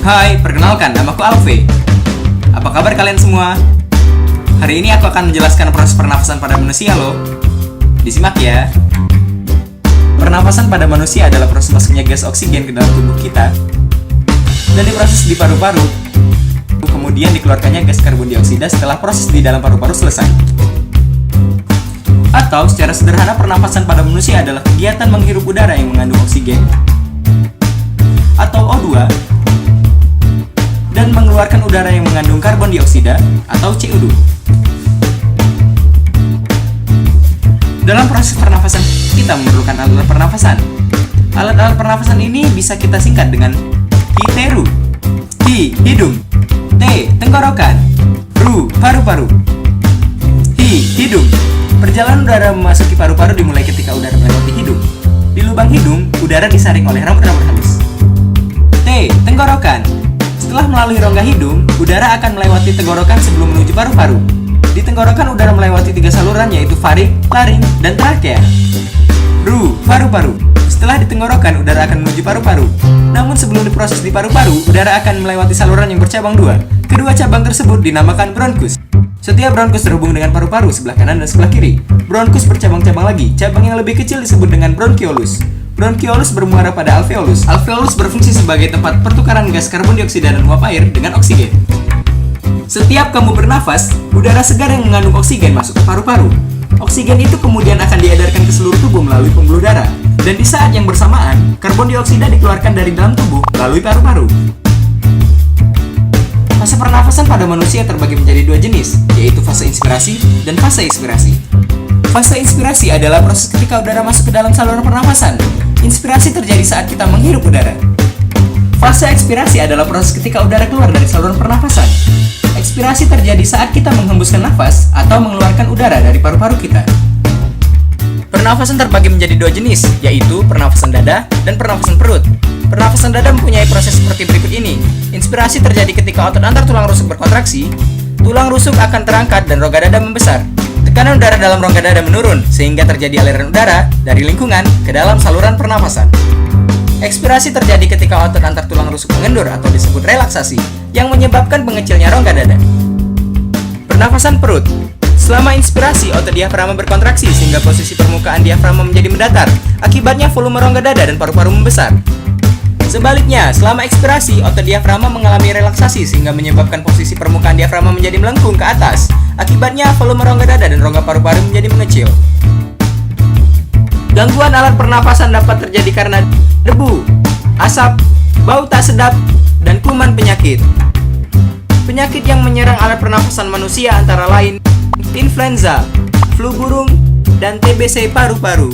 Hai, perkenalkan, namaku Alve. Apa kabar kalian semua? Hari ini aku akan menjelaskan proses pernafasan pada manusia loh. Disimak ya. Pernafasan pada manusia adalah proses masuknya gas oksigen ke dalam tubuh kita dan diproses di paru-paru. Kemudian dikeluarkannya gas karbon dioksida setelah proses di dalam paru-paru selesai. Atau secara sederhana, pernafasan pada manusia adalah kegiatan menghirup udara yang mengandung oksigen atau O2 dan mengeluarkan udara yang mengandung karbon dioksida atau CO2. Dalam proses pernafasan, kita memerlukan alat pernafasan. Alat-alat pernafasan ini bisa kita singkat dengan hiteru, hi, hidung, t, tenggorokan, ru, paru-paru, hi, hidung. Perjalanan udara memasuki paru-paru dimulai ketika udara melewati hidung. Di lubang hidung, udara disaring oleh rambut-rambut halus. T, tenggorokan. Setelah melalui rongga hidung, udara akan melewati tenggorokan sebelum menuju paru-paru. Di tenggorokan, udara melewati 3 saluran, yaitu faring, laring, dan trakea. Ru, paru-paru. Setelah di tenggorokan, udara akan menuju paru-paru. Namun sebelum diproses di paru-paru, udara akan melewati saluran yang bercabang 2. Kedua cabang tersebut dinamakan bronkus. Setiap bronkus terhubung dengan paru-paru sebelah kanan dan sebelah kiri. Bronkus bercabang-cabang lagi. Cabang yang lebih kecil disebut dengan bronkiolus. Bronkiolus bermuara pada alveolus. Alveolus berfungsi sebagai tempat pertukaran gas karbon dioksida dan uap air dengan oksigen. Setiap kamu bernafas, udara segar yang mengandung oksigen masuk ke paru-paru. Oksigen itu kemudian akan diedarkan ke seluruh tubuh melalui pembuluh darah. Dan di saat yang bersamaan, karbon dioksida dikeluarkan dari dalam tubuh melalui paru-paru. Fase pernafasan pada manusia terbagi menjadi 2 jenis, yaitu fase inspirasi dan fase ekspirasi. Fase inspirasi adalah proses ketika udara masuk ke dalam saluran pernafasan. Inspirasi terjadi saat kita menghirup udara. Fase ekspirasi adalah proses ketika udara keluar dari saluran pernafasan. Ekspirasi terjadi saat kita menghembuskan nafas atau mengeluarkan udara dari paru-paru kita. Pernafasan terbagi menjadi 2 jenis, yaitu pernafasan dada dan pernafasan perut. Pernafasan dada mempunyai proses seperti berikut ini. Inspirasi terjadi ketika otot antar tulang rusuk berkontraksi, tulang rusuk akan terangkat dan rongga dada membesar. Tekanan udara dalam rongga dada menurun, sehingga terjadi aliran udara dari lingkungan ke dalam saluran pernafasan. Ekspirasi terjadi ketika otot antar tulang rusuk mengendur atau disebut relaksasi, yang menyebabkan mengecilnya rongga dada. Pernafasan perut. Selama inspirasi, otot diafragma berkontraksi sehingga posisi permukaan diafragma menjadi mendatar. Akibatnya volume rongga dada dan paru-paru membesar. Sebaliknya, selama ekspirasi, otot diafragma mengalami relaksasi sehingga menyebabkan posisi permukaan diafragma menjadi melengkung ke atas. Akibatnya, volume rongga dada dan rongga paru-paru menjadi mengecil. Gangguan alat pernapasan dapat terjadi karena debu, asap, bau tak sedap, dan kuman penyakit. Penyakit yang menyerang alat pernapasan manusia antara lain influenza, flu burung, dan TBC paru-paru.